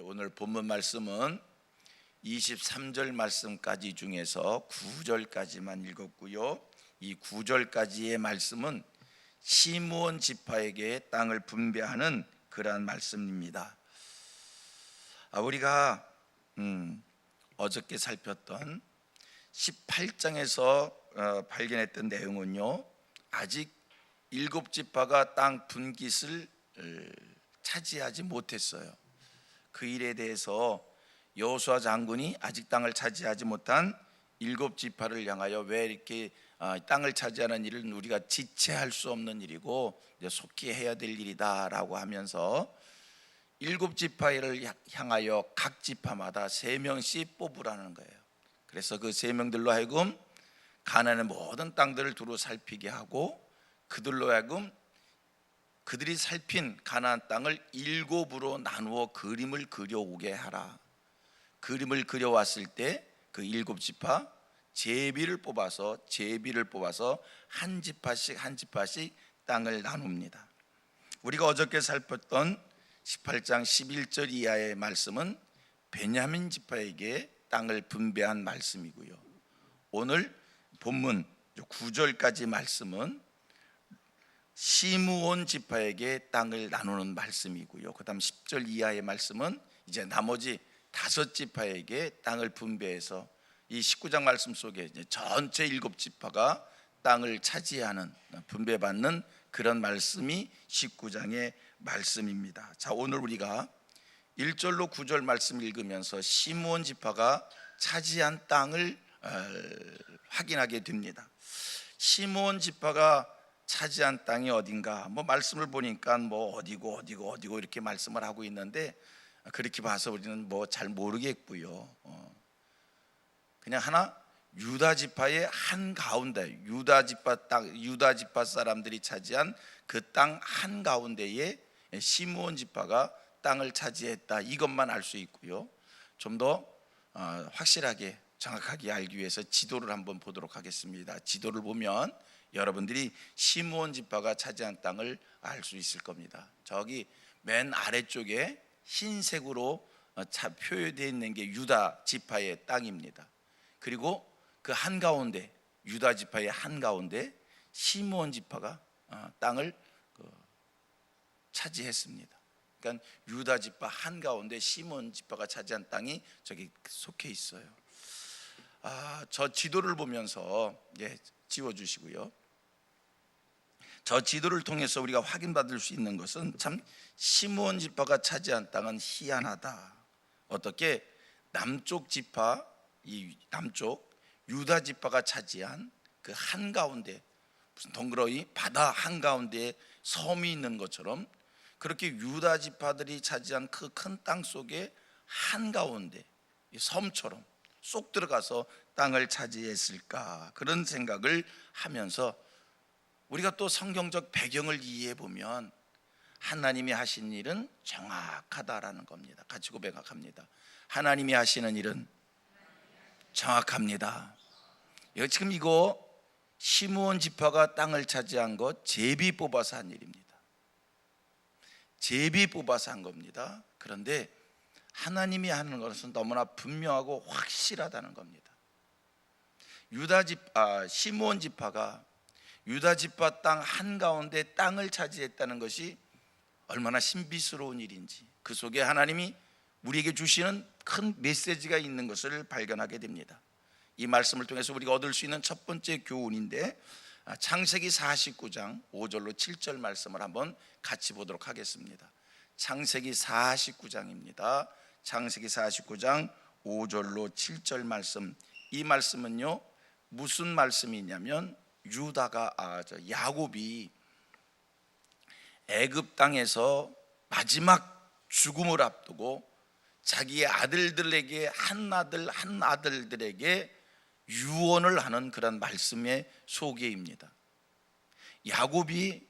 오늘 본문 말씀은 23절 말씀까지 중에서 9절까지만 읽었고요. 이 9절까지의 말씀은 시므온 지파에게 땅을 분배하는 그러한 말씀입니다. 우리가 어저께 살폈던 18장에서 발견했던 내용은요, 아직 7지파가 땅 분깃을 차지하지 못했어요. 그 일에 대해서 여호수아 장군이 아직 땅을 차지하지 못한 7지파를 향하여 왜 이렇게 땅을 차지하는 일은 우리가 지체할 수 없는 일이고 속히 해야 될 일이다라고 하면서 7지파를 향하여 각 지파마다 3명씩 뽑으라는 거예요. 그래서 그 3명들로 하여금 가나안의 모든 땅들을 두루 살피게 하고 그들로 하여금 그들이 살핀 가나안 땅을 7으로 나누어 그림을 그려오게 하라. 그림을 그려왔을 때 그 7지파 제비를 뽑아서 한 지파씩 땅을 나눕니다. 우리가 어저께 살폈던 18장 11절 이하의 말씀은 베냐민 지파에게 땅을 분배한 말씀이고요. 오늘 본문 9절까지 말씀은 시므온 지파에게 땅을 나누는 말씀이고요. 그 다음 10절 이하의 말씀은 이제 나머지 5지파에게 땅을 분배해서 이 19장 말씀 속에 이제 전체 7지파가 땅을 차지하는, 분배받는 그런 말씀이 19장의 말씀입니다. 자, 오늘 우리가 1절로 9절 말씀 읽으면서 시므온 지파가 차지한 땅을 확인하게 됩니다. 시므온 지파가 차지한 땅이 어딘가, 말씀을 보니까 어디고 이렇게 말씀을 하고 있는데, 그렇게 봐서 우리는 잘 모르겠고요. 그냥 하나 유다 지파의 한 가운데, 유다 지파 사람들이 차지한 그 땅 한 가운데에 시므온 지파가 땅을 차지했다, 이것만 알 수 있고요. 좀 더 확실하게 정확하게 알기 위해서 지도를 한번 보도록 하겠습니다. 지도를 보면 여러분들이 시므온 지파가 차지한 땅을 알 수 있을 겁니다. 저기 맨 아래쪽에 흰색으로 표현되어 있는 게 유다 지파의 땅입니다. 그리고 그 한가운데, 유다 지파의 한가운데 시므온 지파가 땅을 차지했습니다. 그러니까 유다 지파 한가운데 시므온 지파가 차지한 땅이 저기 속해 있어요. 저 지도를 보면서 지워주시고요. 저 지도를 통해서 우리가 확인받을 수 있는 것은 참 시므온 지파가 차지한 땅은 희한하다. 어떻게 남쪽 지파, 이 남쪽 유다 지파가 차지한 그 한가운데, 무슨 덩그러니 바다 한가운데에 섬이 있는 것처럼, 그렇게 유다 지파들이 차지한 그 큰 땅 속에 한가운데 섬처럼 쏙 들어가서 땅을 차지했을까, 그런 생각을 하면서 우리가 또 성경적 배경을 이해해 보면 하나님이 하신 일은 정확하다라는 겁니다. 같이 고백합니다. 하나님이 하시는 일은 정확합니다. 지금 이거 시므온 지파가 땅을 차지한 것 제비 뽑아서 한 일입니다. 제비 뽑아서 한 겁니다. 그런데 하나님이 하는 것은 너무나 분명하고 확실하다는 겁니다. 시므온 지파가 유다 지파 땅 한가운데 땅을 차지했다는 것이 얼마나 신비스러운 일인지, 그 속에 하나님이 우리에게 주시는 큰 메시지가 있는 것을 발견하게 됩니다. 이 말씀을 통해서 우리가 얻을 수 있는 첫 번째 교훈인데, 창세기 49장 5절로 7절 말씀을 한번 같이 보도록 하겠습니다. 창세기 49장입니다. 창세기 49장 5절로 7절 말씀. 이 말씀은요, 무슨 말씀이냐면 야곱이 애굽 땅에서 마지막 죽음을 앞두고 자기의 아들들에게 한 아들들에게 유언을 하는 그런 말씀의 소개입니다. 야곱이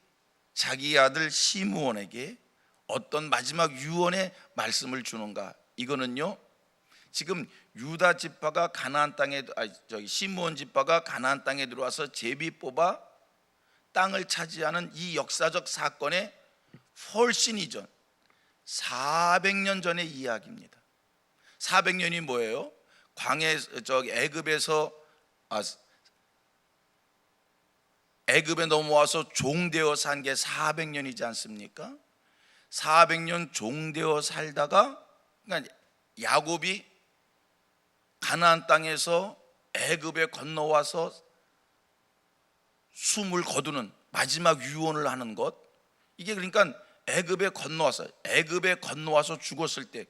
자기 아들 시므온에게 어떤 마지막 유언의 말씀을 주는가? 이거는요, 지금 유다 지파가 시므온 지파가 가나안 땅에 들어와서 제비 뽑아 땅을 차지하는 이 역사적 사건의 훨씬 이전, 400년 전의 이야기입니다. 400년이 뭐예요? 애굽에 넘어와서 종되어 산 게 400년이지 않습니까? 400년 종되어 살다가, 그러니까 야곱이 가나안 땅에서 애굽에 건너와서 숨을 거두는 마지막 유언을 하는 것, 이게 그러니까 애굽에 건너와서 죽었을 때,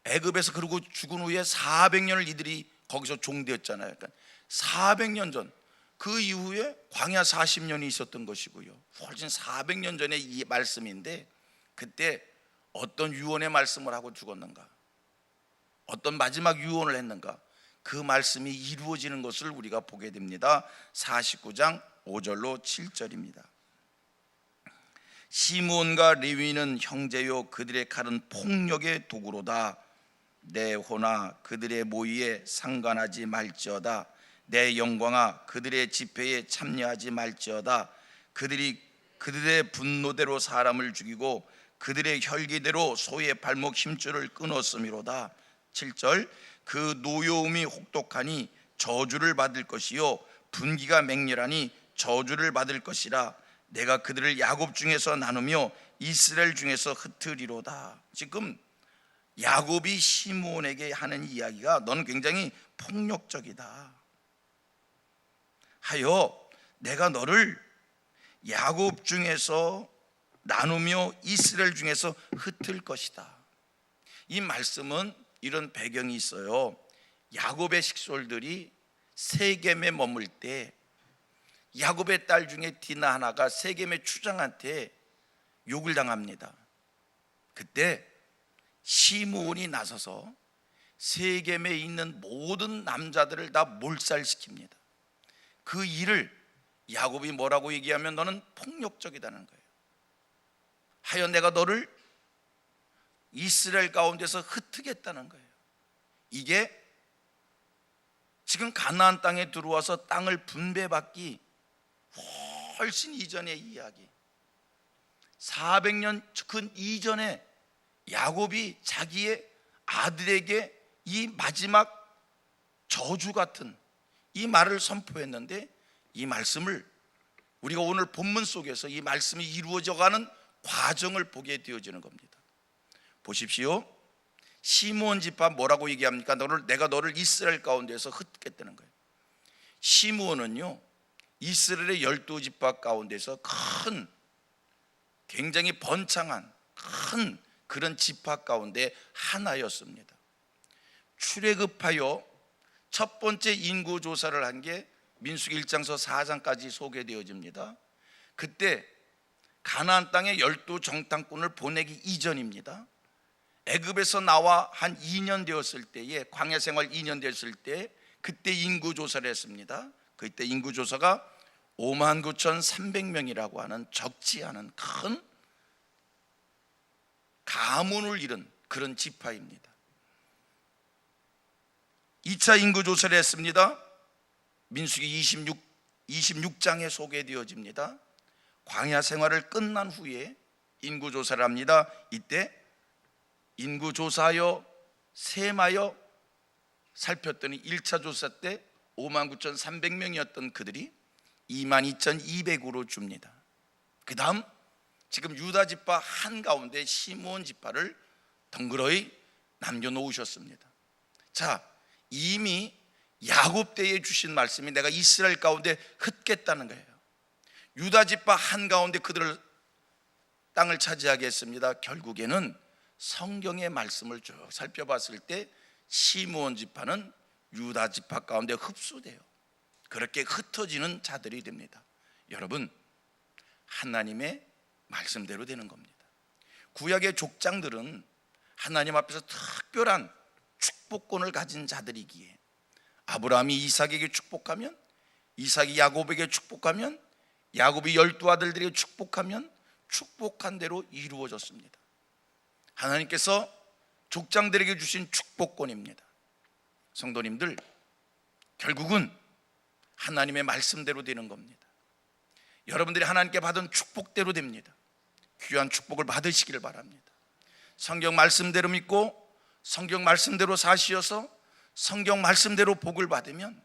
애굽에서 그러고 죽은 후에 400년을 이들이 거기서 종되었잖아요. 그러니까 400년 전, 그 이후에 광야 40년이 있었던 것이고요. 훨씬 400년 전의 이 말씀인데, 그때 어떤 유언의 말씀을 하고 죽었는가, 어떤 마지막 유언을 했는가, 그 말씀이 이루어지는 것을 우리가 보게 됩니다. 49장 5절로 7절입니다. 시므온과 레위는 형제요, 그들의 칼은 폭력의 도구로다. 내 호나 그들의 모의에 상관하지 말지어다. 내 영광아 그들의 집회에 참여하지 말지어다. 그들의 분노대로 사람을 죽이고 그들의 혈기대로 소의 발목 힘줄을 끊었음이로다. 7절, 그 노여움이 혹독하니 저주를 받을 것이요, 분기가 맹렬하니 저주를 받을 것이라. 내가 그들을 야곱 중에서 나누며 이스라엘 중에서 흩으리로다. 지금 야곱이 시므온에게 하는 이야기가, 너는 굉장히 폭력적이다 하여 내가 너를 야곱 중에서 나누며 이스라엘 중에서 흩을 것이다. 이 말씀은 이런 배경이 있어요. 야곱의 식솔들이 세겜에 머물 때 야곱의 딸 중에 디나 하나가 세겜의 추장한테 욕을 당합니다. 그때 시므온이 나서서 세겜에 있는 모든 남자들을 다 몰살시킵니다. 그 일을 야곱이 뭐라고 얘기하면 너는 폭력적이다는 거예요. 하여 내가 너를 이스라엘 가운데서 흩트겠다는 거예요. 이게 지금 가나안 땅에 들어와서 땅을 분배받기 훨씬 이전의 이야기, 400년 그 이전에 야곱이 자기의 아들에게 이 마지막 저주 같은 이 말을 선포했는데, 이 말씀을 우리가 오늘 본문 속에서 이 말씀이 이루어져가는 과정을 보게 되어지는 겁니다. 보십시오. 시므온 지파 뭐라고 얘기합니까? 내가 너를 이스라엘 가운데서 흩겠다는 거예요. 시므온은요, 이스라엘의 12지파 가운데서 큰, 굉장히 번창한 큰 그런 지파 가운데 하나였습니다. 출애굽하여 첫 번째 인구 조사를 한 게 민수기 1장서 4장까지 소개되어집니다. 그때 가나안 땅에 12정탐꾼을 보내기 이전입니다. 애굽에서 나와 한 2년 되었을 때에, 광야 생활 2년 되었을 때 그때 인구 조사를 했습니다. 그때 인구 조사가 59,300명이라고 하는 적지 않은 큰 가문을 이룬 그런 지파입니다. 2차 인구 조사를 했습니다. 민수기 26장에 소개되어집니다. 광야 생활을 끝난 후에 인구 조사를 합니다. 이때 인구 조사하여 셈하여 살폈더니 1차 조사 때 59,300명이었던 그들이 22,200으로 줍니다. 그 다음 지금 유다 지파 한가운데 시므온 지파를 덩그러이 남겨놓으셨습니다. 자, 이미 야곱 때에 주신 말씀이 내가 이스라엘 가운데 흩겠다는 거예요. 유다 지파 한가운데 그들을 땅을 차지하게 했습니다. 결국에는 성경의 말씀을 쭉 살펴봤을 때 시므온 지파는 유다 지파 가운데 흡수돼요. 그렇게 흩어지는 자들이 됩니다. 여러분, 하나님의 말씀대로 되는 겁니다. 구약의 족장들은 하나님 앞에서 특별한 축복권을 가진 자들이기에, 아브라함이 이삭에게 축복하면, 이삭이 야곱에게 축복하면, 야곱이 12아들들에게 축복하면 축복한 대로 이루어졌습니다. 하나님께서 족장들에게 주신 축복권입니다. 성도님들, 결국은 하나님의 말씀대로 되는 겁니다. 여러분들이 하나님께 받은 축복대로 됩니다. 귀한 축복을 받으시기를 바랍니다. 성경 말씀대로 믿고 성경 말씀대로 사시어서 성경 말씀대로 복을 받으면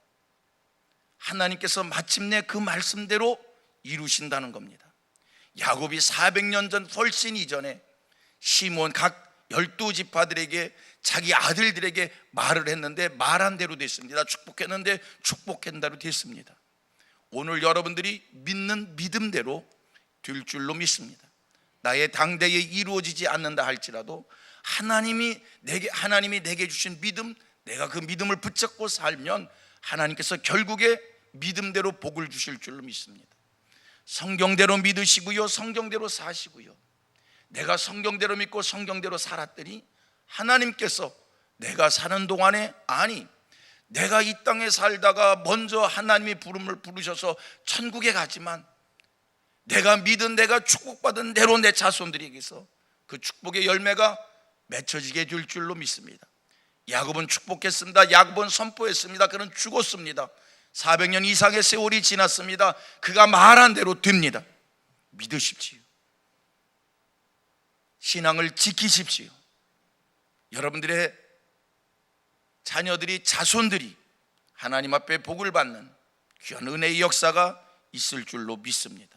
하나님께서 마침내 그 말씀대로 이루신다는 겁니다. 야곱이 400년 전 훨씬 이전에 시므온 각 12지파들에게 자기 아들들에게 말을 했는데 말한 대로 됐습니다. 축복했는데 축복한 대로 됐습니다. 오늘 여러분들이 믿는 믿음대로 될 줄로 믿습니다. 나의 당대에 이루어지지 않는다 할지라도 하나님이 내게 주신 믿음, 내가 그 믿음을 붙잡고 살면 하나님께서 결국에 믿음대로 복을 주실 줄로 믿습니다. 성경대로 믿으시고요, 성경대로 사시고요. 내가 성경대로 믿고 성경대로 살았더니 하나님께서 내가 사는 동안에, 아니 내가 이 땅에 살다가 먼저 하나님이 부름을 부르셔서 천국에 가지만 내가 믿은, 내가 축복받은 대로 내 자손들에게서 그 축복의 열매가 맺혀지게 될 줄로 믿습니다. 야곱은 축복했습니다. 야곱은 선포했습니다. 그는 죽었습니다. 400년 이상의 세월이 지났습니다. 그가 말한 대로 됩니다. 믿으십시오. 신앙을 지키십시오. 여러분들의 자녀들이, 자손들이 하나님 앞에 복을 받는 귀한 은혜의 역사가 있을 줄로 믿습니다.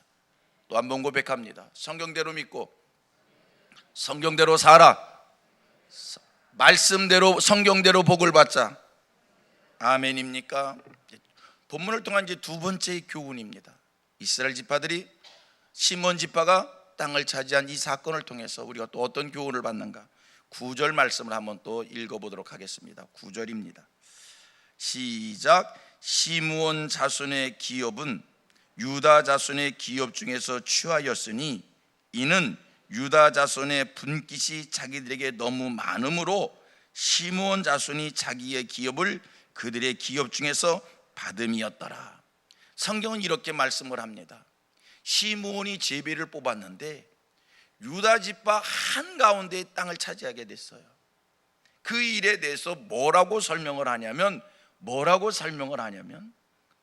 또 한 번 고백합니다. 성경대로 믿고 성경대로 살아, 말씀대로 성경대로 복을 받자. 아멘입니까? 본문을 통한 이제 두 번째 교훈입니다. 이스라엘 지파들이, 시므온 지파가 땅을 차지한 이 사건을 통해서 우리가 또 어떤 교훈을 받는가? 9절 말씀을 한번 또 읽어보도록 하겠습니다. 9절입니다. 시작. 시므온 자손의 기업은 유다 자손의 기업 중에서 취하였으니 이는 유다 자손의 분깃이 자기들에게 너무 많으므로 시므온 자손이 자기의 기업을 그들의 기업 중에서 받음이었더라. 성경은 이렇게 말씀을 합니다. 시므온이 제비를 뽑았는데 유다 지파 한가운데 땅을 차지하게 됐어요. 그 일에 대해서 뭐라고 설명을 하냐면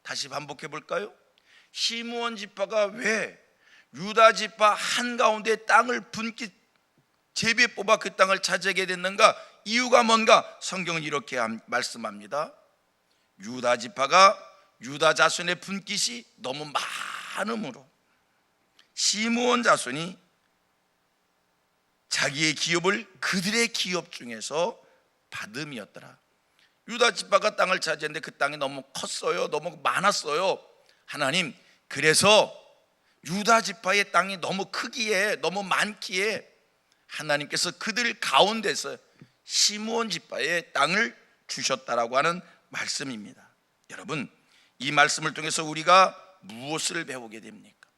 다시 반복해 볼까요? 시므온 지파가 왜 유다 지파 한가운데 땅을 분깃 제비에 뽑아 그 땅을 차지하게 됐는가? 이유가 뭔가? 성경은 이렇게 말씀합니다. 유다 지파가, 유다 자손의 분깃이 너무 많음으로 시므온 자손이 자기의 기업을 그들의 기업 중에서 받음이었더라. 유다 지파가 땅을 차지했는데 그 땅이 너무 컸어요. 너무 많았어요. 하나님, 그래서 유다 지파의 땅이 너무 크기에, 너무 많기에 하나님께서 그들 가운데서 시므온 지파의 땅을 주셨다라고 하는 말씀입니다. 여러분, 이 말씀을 통해서 우리가 무엇을 배우게 됩니까?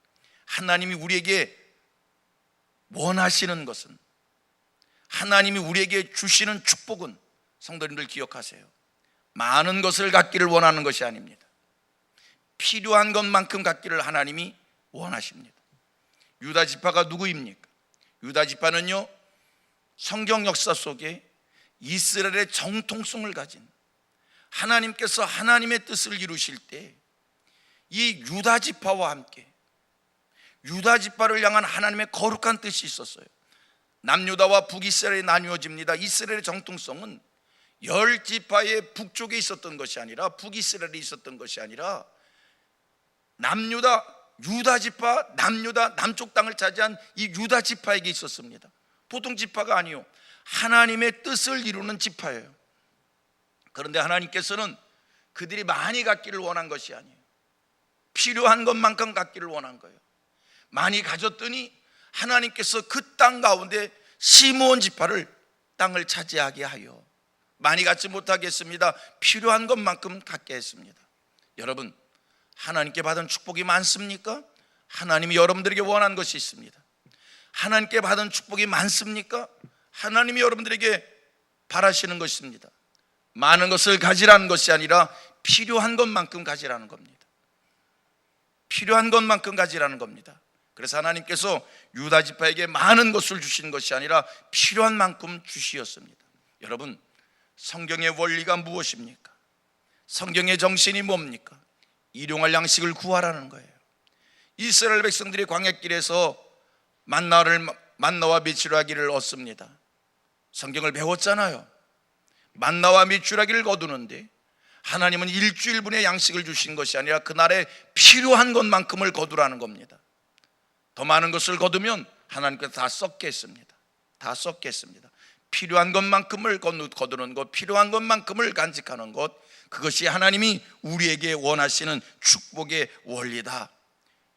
하나님이 우리에게 원하시는 것은, 하나님이 우리에게 주시는 축복은, 성도님들 기억하세요, 많은 것을 갖기를 원하는 것이 아닙니다. 필요한 것만큼 갖기를 하나님이 원하십니다. 유다 지파가 누구입니까? 유다 지파는요, 성경 역사 속에 이스라엘의 정통성을 가진, 하나님께서 하나님의 뜻을 이루실 때 이 유다 지파와 함께 유다 지파를 향한 하나님의 거룩한 뜻이 있었어요. 남유다와 북이스라엘이 나뉘어집니다. 이스라엘의 정통성은 10지파의 북쪽에 있었던 것이 아니라, 북이스라엘에 있었던 것이 아니라 남유다, 유다 지파, 남유다, 남쪽 땅을 차지한 이 유다 지파에게 있었습니다. 보통 지파가 아니요, 하나님의 뜻을 이루는 지파예요. 그런데 하나님께서는 그들이 많이 갖기를 원한 것이 아니에요. 필요한 것만큼 갖기를 원한 거예요. 많이 가졌더니 하나님께서 그 땅 가운데 시므온 지파를 땅을 차지하게 하여 많이 갖지 못하겠습니다. 필요한 것만큼 갖게 했습니다. 여러분, 하나님께 받은 축복이 많습니까? 하나님이 여러분들에게 원한 것이 있습니다. 하나님께 받은 축복이 많습니까? 하나님이 여러분들에게 바라시는 것입니다. 많은 것을 가지라는 것이 아니라 필요한 것만큼 가지라는 겁니다. 필요한 것만큼 가지라는 겁니다. 그래서 하나님께서 유다 지파에게 많은 것을 주신 것이 아니라 필요한 만큼 주시었습니다. 여러분, 성경의 원리가 무엇입니까? 성경의 정신이 뭡니까? 일용할 양식을 구하라는 거예요. 이스라엘 백성들이 광야길에서 만나와 메추라기를 얻습니다. 성경을 배웠잖아요. 만나와 메추라기를 거두는데 하나님은 일주일분의 양식을 주신 것이 아니라 그날에 필요한 것만큼을 거두라는 겁니다. 더 많은 것을 거두면 하나님께서 다 썩겠습니다. 다 썩겠습니다. 필요한 것만큼을 거두는 것, 필요한 것만큼을 간직하는 것, 그것이 하나님이 우리에게 원하시는 축복의 원리다.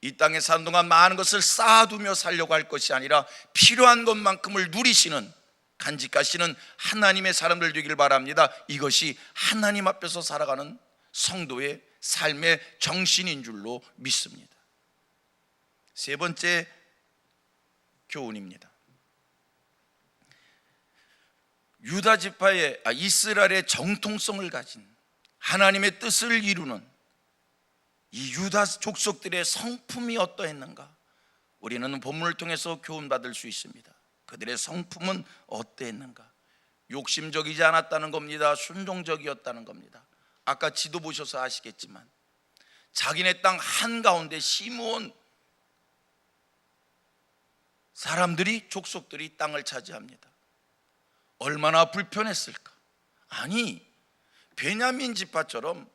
이 땅에 사는 동안 많은 것을 쌓아두며 살려고 할 것이 아니라 필요한 것만큼을 누리시는, 간직하시는 하나님의 사람들 되기를 바랍니다. 이것이 하나님 앞에서 살아가는 성도의 삶의 정신인 줄로 믿습니다. 세 번째 교훈입니다. 유다 지파의 이스라엘의 정통성을 가진 하나님의 뜻을 이루는 이 유다 족속들의 성품이 어떠했는가? 우리는 본문을 통해서 교훈받을 수 있습니다. 그들의 성품은 어떠했는가? 욕심적이지 않았다는 겁니다. 순종적이었다는 겁니다. 아까 지도 보셔서 아시겠지만 자기네 땅 한가운데 심어온 사람들이, 족속들이 땅을 차지합니다. 얼마나 불편했을까? 아니, 베냐민 지파처럼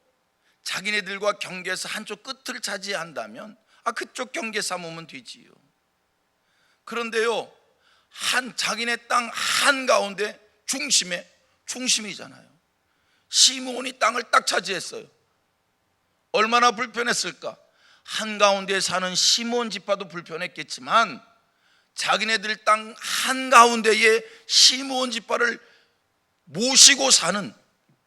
자기네들과 경계에서 한쪽 끝을 차지한다면 그쪽 경계 삼으면 되지요. 그런데요, 자기네 땅 한가운데 중심이잖아요. 시므온이 땅을 딱 차지했어요. 얼마나 불편했을까? 한가운데 사는 시므온 지파도 불편했겠지만 자기네들 땅 한가운데에 시므온 지파를 모시고 사는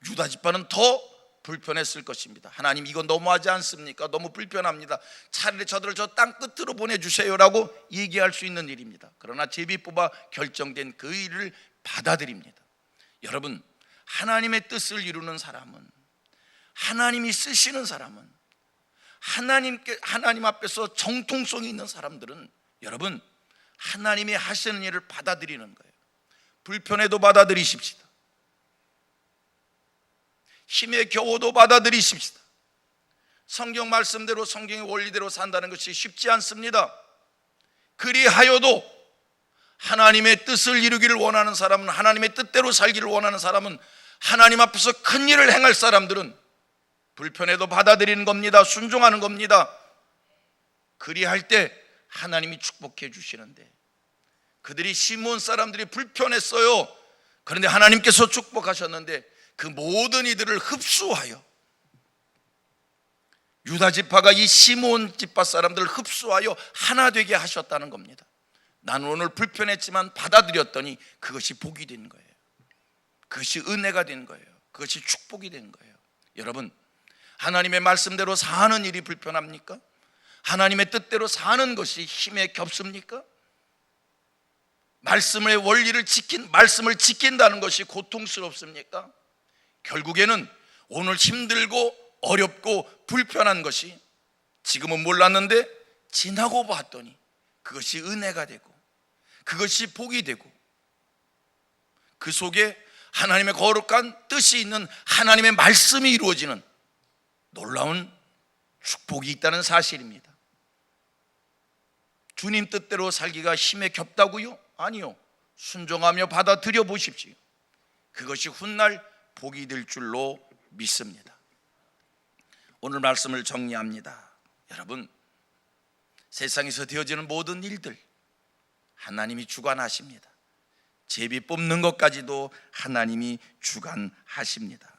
유다 지파는 더 불편했을 것입니다. 하나님, 이거 너무하지 않습니까? 너무 불편합니다. 차라리 저들을 저 땅 끝으로 보내주세요라고 얘기할 수 있는 일입니다. 그러나 제비 뽑아 결정된 그 일을 받아들입니다. 여러분, 하나님의 뜻을 이루는 사람은, 하나님이 쓰시는 사람은, 하나님 앞에서 정통성이 있는 사람들은 여러분, 하나님이 하시는 일을 받아들이는 거예요. 불편해도 받아들이십시다. 힘에 겨워도 받아들이십시다. 성경 말씀대로, 성경의 원리대로 산다는 것이 쉽지 않습니다. 그리하여도 하나님의 뜻을 이루기를 원하는 사람은, 하나님의 뜻대로 살기를 원하는 사람은, 하나님 앞에서 큰 일을 행할 사람들은 불편해도 받아들이는 겁니다. 순종하는 겁니다. 그리할 때 하나님이 축복해 주시는데, 그들이 시므온 사람들이 불편했어요. 그런데 하나님께서 축복하셨는데 그 모든 이들을 흡수하여, 유다 지파가 이 시므온 지파 사람들을 흡수하여 하나 되게 하셨다는 겁니다. 나는 오늘 불편했지만 받아들였더니 그것이 복이 된 거예요. 그것이 은혜가 된 거예요. 그것이 축복이 된 거예요. 여러분, 하나님의 말씀대로 사는 일이 불편합니까? 하나님의 뜻대로 사는 것이 힘에 겹습니까? 말씀의 원리를 말씀을 지킨다는 것이 고통스럽습니까? 결국에는 오늘 힘들고 어렵고 불편한 것이 지금은 몰랐는데 지나고 봤더니 그것이 은혜가 되고 그것이 복이 되고 그 속에 하나님의 거룩한 뜻이 있는 하나님의 말씀이 이루어지는 놀라운 축복이 있다는 사실입니다. 주님 뜻대로 살기가 힘에 겹다고요? 아니요. 순종하며 받아들여 보십시오. 그것이 훗날 복이 될 줄로 믿습니다. 오늘 말씀을 정리합니다. 여러분, 세상에서 되어지는 모든 일들 하나님이 주관하십니다. 제비 뽑는 것까지도 하나님이 주관하십니다.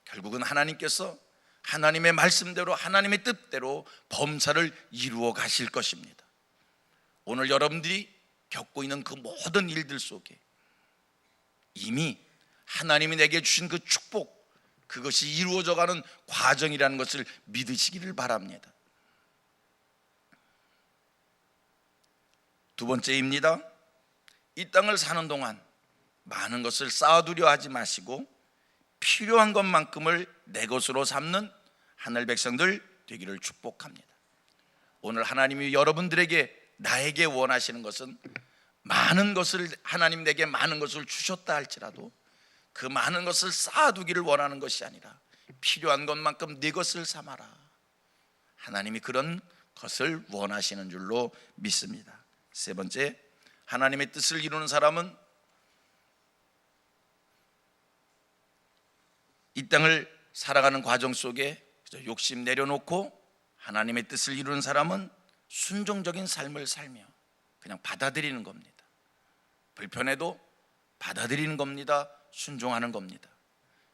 결국은 하나님께서 하나님의 말씀대로, 하나님의 뜻대로 범사를 이루어 가실 것입니다. 오늘 여러분들이 겪고 있는 그 모든 일들 속에 이미 하나님이 내게 주신 그 축복, 그것이 이루어져 가는 과정이라는 것을 믿으시기를 바랍니다. 두 번째입니다. 이 땅을 사는 동안 많은 것을 쌓아두려 하지 마시고 필요한 것만큼을 내 것으로 삼는 하늘 백성들 되기를 축복합니다. 오늘 하나님이 여러분들에게, 나에게 원하시는 것은 많은 것을, 하나님 내게 많은 것을 주셨다 할지라도 그 많은 것을 쌓아두기를 원하는 것이 아니라 필요한 것만큼 네 것을 삼아라. 하나님이 그런 것을 원하시는 줄로 믿습니다. 세 번째, 하나님의 뜻을 이루는 사람은 이 땅을 살아가는 과정 속에 욕심 내려놓고 하나님의 뜻을 이루는 사람은 순종적인 삶을 살며 그냥 받아들이는 겁니다. 불편해도 받아들이는 겁니다. 순종하는 겁니다.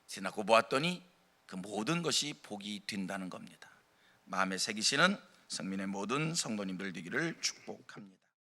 지나고 보았더니 그 모든 것이 복이 된다는 겁니다. 마음에 새기시는 성민의 모든 성도님들 되기를 축복합니다.